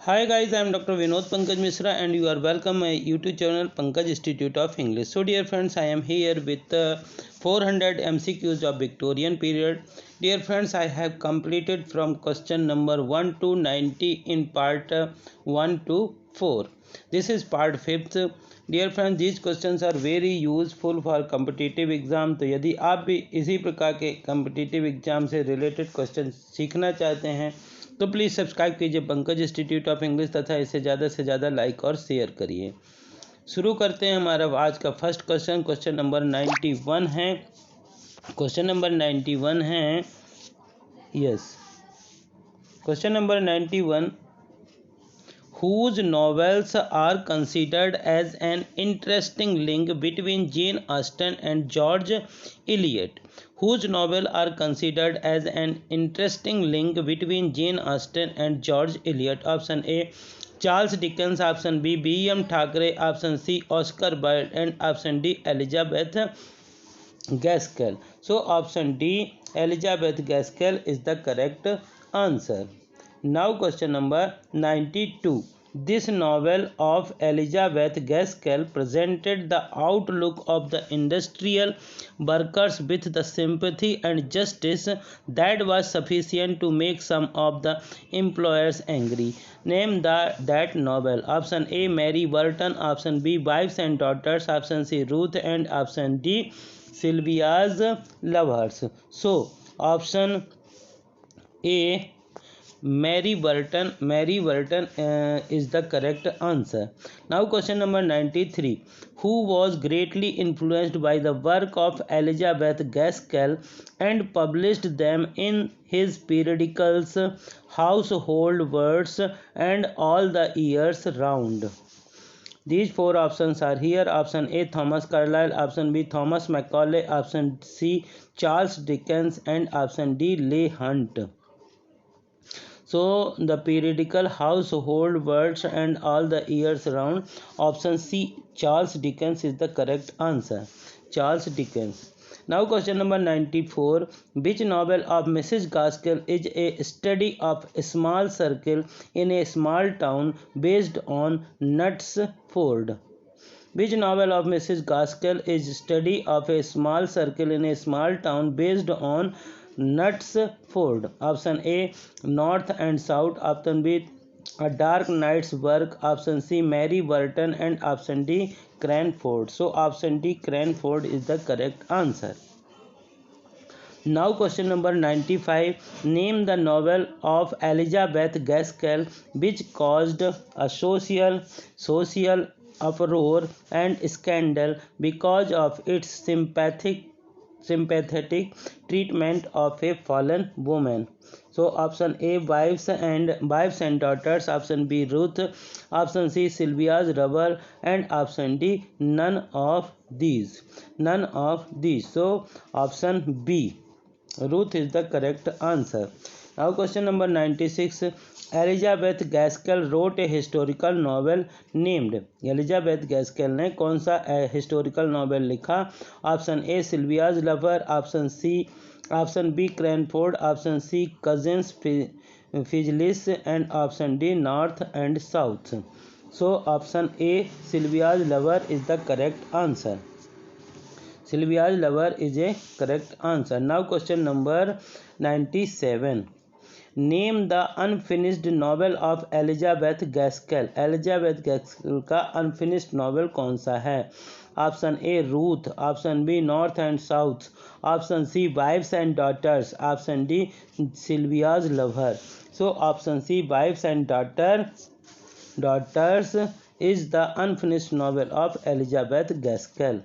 Hi guys, I am Dr. Vinod Pankaj Misra and you are welcome my YouTube channel Pankaj Institute of English. So dear friends, I am here with 400 MCQs of Victorian period. Dear friends, I have completed from question number 1 to 90 in part 1 to 4. This is part 5th. Dear friends these questions are very useful for competitive exam. तो यदि आप भी इसी प्रकार के competitive exam से related question सीखना चाहते हैं तो प्लीज़ सब्सक्राइब कीजिए पंकज इंस्टीट्यूट ऑफ इंग्लिश तथा इसे ज़्यादा से ज़्यादा लाइक और शेयर करिए। शुरू करते हैं हमारा आज का फर्स्ट क्वेश्चन। क्वेश्चन नंबर 91 है। क्वेश्चन नंबर 91 है question number 91 whose novels are considered as an interesting link between Jane Austen and George Eliot. Whose novels are considered as an interesting link between Jane Austen and George Eliot? Option A, Charles Dickens. Option B, B.M. Thackeray. Option C, Oscar Wilde. And option D, Elizabeth Gaskell. So option D, Elizabeth Gaskell is the correct answer. Now question number 92. This novel of Elizabeth Gaskell presented the outlook of the industrial workers with the sympathy and justice that was sufficient to make some of the employers angry. Name that novel. Option A, Mary Burton. Option B, Wives and Daughters. Option C, Ruth. And option D, Sylvia's Lovers. So option A, Mary Burton is the correct answer. Now question number 93. Who was greatly influenced by the work of Elizabeth Gaskell and published them in his periodicals Household Words and All the Years Round? These four options are here. Option A, Thomas Carlyle. Option B, Thomas Macaulay. Option C, Charles Dickens. And option D, Leigh Hunt. So the periodical Household Words and All the Years Round, option C, Charles Dickens is the correct answer. Charles Dickens. Now question number 94. Which novel of Mrs. Gaskell is a study of a small circle in a small town based on Knutsford? Which novel of Mrs. Gaskell is a study of a small circle in a small town based on Knutsford? Option A, North and South. Option B, A Dark Night's Work. Option C, Mary Burton. And option D, Cranford. So option D, Cranford is the correct answer. Now question number 95. Name the novel of Elizabeth Gaskell which caused a social uproar and scandal because of its sympathetic treatment of a fallen woman. So option A, Wives and Daughters. Option B, Ruth. Option C, Sylvia's Lover. And option D, none of these. So option B, Ruth is the correct answer. Now question number 96. Elizabeth Gaskell wrote a historical novel named. Elizabeth Gaskell ने कौन सा historical novel लिखा? Option A, Sylvia's Lover. Option B, Cranford. Option C, Cousins Fidelis. And option D, North and South. So option A, Sylvia's Lover is the correct answer. Sylvia's Lover is a correct answer. Now question number 97. Name the unfinished novel of Elizabeth Gaskell. Elizabeth Gaskell का unfinished novel कौन सा है? Option A, Ruth. Option B, North and South. Option C, Wives and Daughters. Option D, Sylvia's Lover. So option C, Wives and Daughters is the unfinished novel of Elizabeth Gaskell.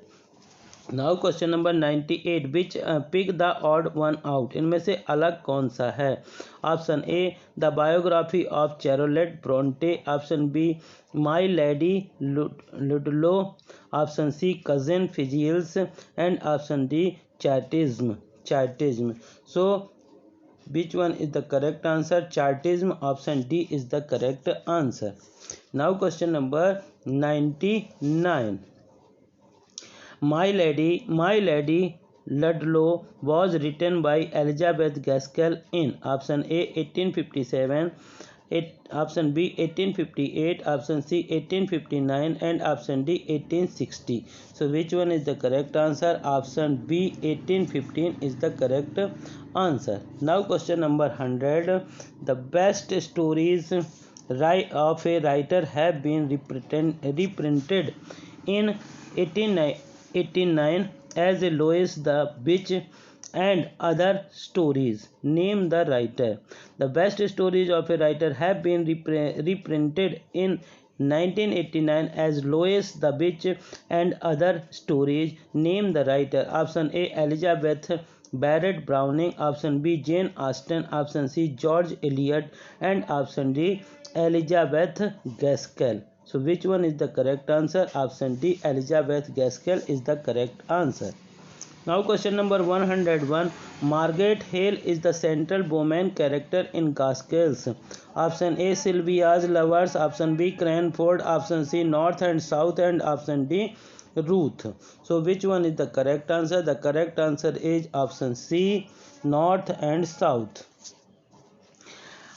Now question number 98. Which pick the odd one out. इनमें से अलग कौन सा है? Option A, the biography of Charlotte Bronte. Option B, my lady Ludlow. Option C, cousin Phillis. And option D, Chartism. So which one is the correct answer? Chartism. Option D is the correct answer. Now question number 99. My Lady Ludlow was written by Elizabeth Gaskell in option A 1857, option B 1858, option C 1859, and option D 1860. So which one is the correct answer? Option B 1815 is the correct answer. Now question number 100. The best stories of a writer have been reprinted in 1889 as Lois the Witch and other stories. Name the writer. The best stories of a writer have been reprinted in 1989 as Lois the Witch and other stories. Name the writer. Option A Elizabeth Barrett Browning, option B Jane Austen, option C George Eliot, and option D Elizabeth Gaskell. So which one is the correct answer? Option D Elizabeth Gaskell is the correct answer. Now question number 101. Margaret Hale is the central woman character in Gaskell's. Option A Sylvia's Lovers, option B Cranford, option C North and South, and option D Ruth. So which one is the correct answer? The correct answer is option C North and South.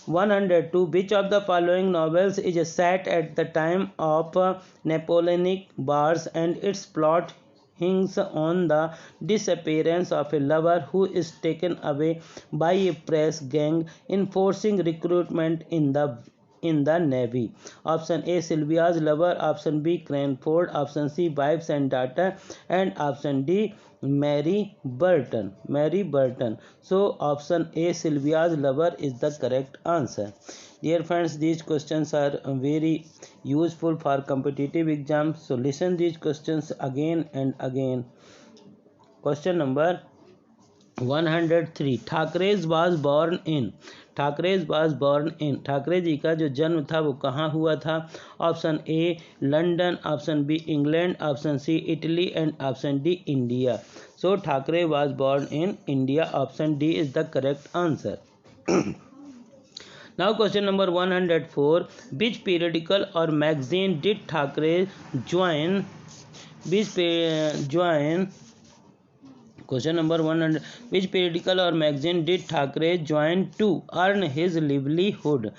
102. Which of the following novels is set at the time of Napoleonic Wars and its plot hinges on the disappearance of a lover who is taken away by a press gang enforcing recruitment in the Navy? Option A Sylvia's Lover, option B Cranford, option C Wives and Daughter, and option D Mary Burton. So option A Sylvia's Lover is the correct answer. Dear friends, these questions are very useful for competitive exams. So listen these questions again and again. Question number 103. Thackeray ji का जो जन्म था वो कहाँ हुआ था? Option A London, option B England, option C Italy, and option D India. So Thackeray was born in India. Option D is the correct answer. Now question number 104. Which periodical or magazine did Thackeray join? Question number 100. Which periodical or magazine did Thackeray join to earn his livelihood?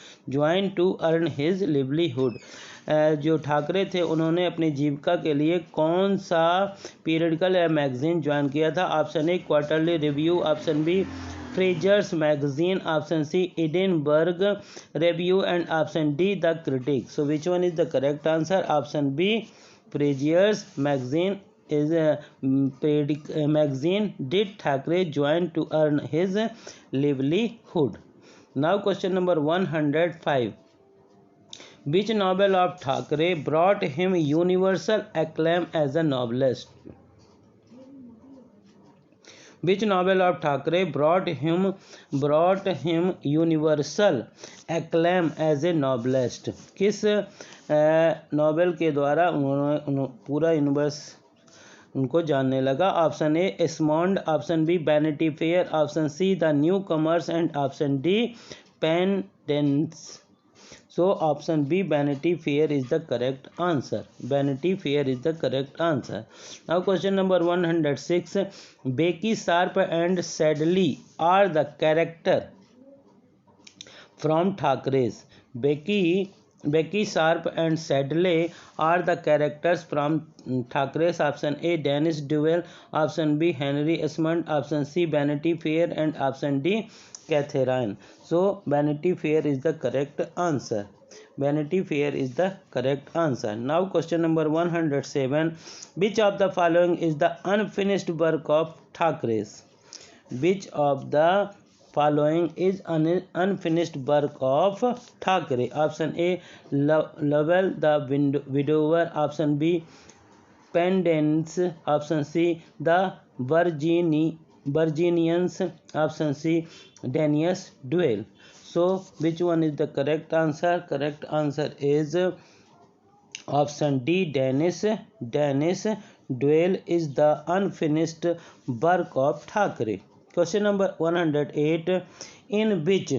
जो ठाकरे थे उन्होंने अपनी जीविका के लिए कौन सा periodical या magazine join किया था? Option A quarterly review, option B Fraser's magazine, option C Edinburgh review, and option D the critic. So which one is the correct answer? Option B Fraser's magazine is a magazine did Thackeray join to earn his livelihood. Now question number 105. Which novel of Thackeray brought him universal acclaim as a novelist? Which novel of Thackeray brought him universal acclaim as a novelist? किस novel के द्वारा उन्होंने पूरा universe उनको जानने लगा? Option A Esmond, option B vanity fair, option C the Newcomes, and option D Pendennis. So option B vanity fair is the correct answer. Now question number 106. Becky Sharp and Sedley are the character from Thackeray's. Becky Sharp and Sadley are the characters from Thackeray's. Option A Dennis Duell, option B Henry Esmond, option C Vanity Fair, and option D Catherine. So Vanity Fair is the correct answer. Now question number 107. Which of the following is the unfinished work of Thackeray's? Which of the following is an unfinished work of Thackeray? Option A Lovell the Widower, option B Pendants, option C the Virginians, option C Daniel Duell. So which one is the correct answer? Correct answer is option D Daniel Duell is the unfinished work of Thackeray. Question number 108. In which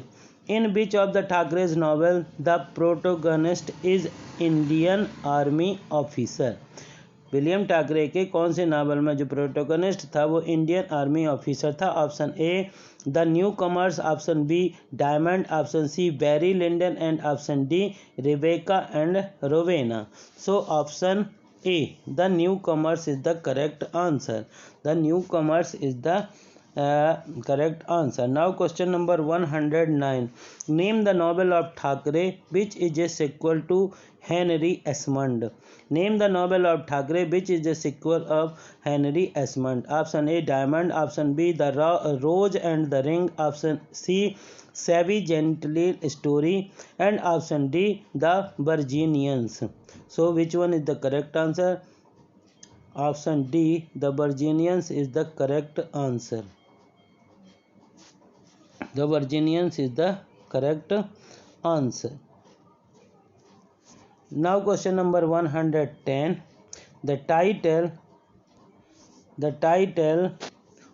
of the Thackeray's novel the protagonist is Indian Army officer? William Thackeray के कौन से novel में जो protagonist था वो Indian army officer था? Option A the Newcomes, option B Diamond, option C Barry Lyndon and option D Rebecca and Rowena. So option A the Newcomes is the correct answer. The Newcomes is the correct answer. Now question number 109. Name the novel of Thackeray which is a sequel to Henry Esmond. Name the novel of Thackeray which is a sequel of Henry Esmond. Option A Diamond, option B The Rose and the Ring, option C Savvy Gentleman Story and option D The Virginians. So which one is the correct answer? Option D The Virginians is the correct answer. The Virginians is the correct answer. Now question number 110. The title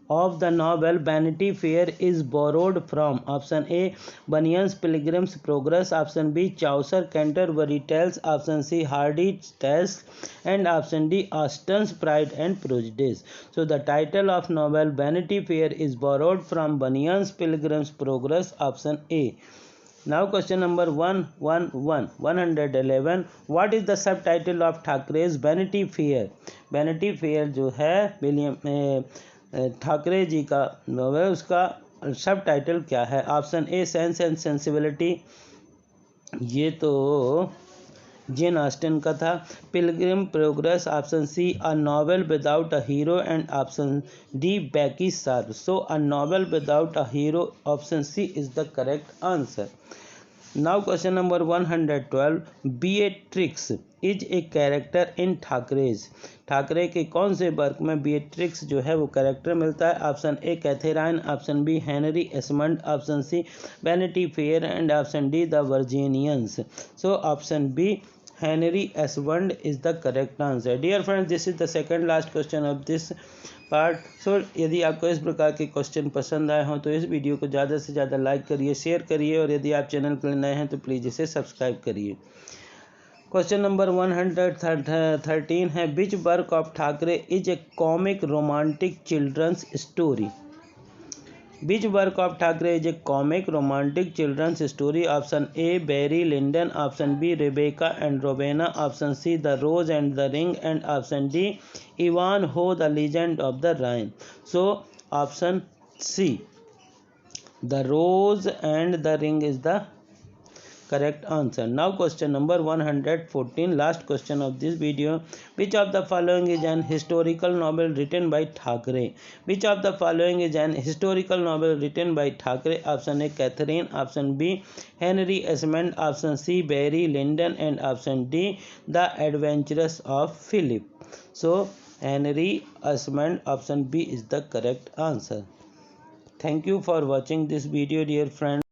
of the novel Vanity Fair is borrowed from option A Bunyan's Pilgrim's Progress, option B Chaucer Canterbury Tales, option C Hardy's Tales and option D Austen's Pride and Prejudice. So the title of novel Vanity Fair is borrowed from Bunyan's Pilgrim's Progress, option A. Now question number 111. What is the subtitle of Thackeray's Vanity Fair? Vanity Fair जो है William Thackeray ji का novel, उसका सब title क्या है? Option A Sense and Sensibility, ये तो Jane Austen का था। Pilgrim Progress, option C a novel without a hero and option D Becky Sharp. So a novel without a hero, option C is the correct answer. Now question number 112. Beatrix is a character in Thackeray's. Thackeray के कौन से work में बेट्रिक्स जो है वो character मिलता है? Option A Catherine, option B Henry Esmond, option C vanity fair and option D the Virginians. So option B Henry Esmond is the correct answer. Dear friends, this is the second last question of this part. So यदि आपको इस प्रकार के question पसंद आए हों तो इस वीडियो को ज़्यादा से ज़्यादा लाइक करिए, शेयर करिए और यदि आप चैनल के लिए नए हैं तो प्लीज़ इसे सब्सक्राइब करिए. क्वेश्चन नंबर 113 है which work of Thackeray is a comic romantic children's story. Which work of Thackeray is a comic romantic children's story. Option A Barry Lyndon, option B Rebecca and Rowena, option C the rose and the ring and option D Ivanhoe the legend of the Rhine. So option C the rose and the ring is the correct answer. Now question number 114, last question of this video. Which of the following is an historical novel written by Thackeray? Which of the following is an historical novel written by Thackeray? Option A Catherine, option B Henry Esmond, option C Barry Lyndon and option D The Adventures of Philip. So Henry Esmond, option B is the correct answer. Thank you for watching this video, dear friends.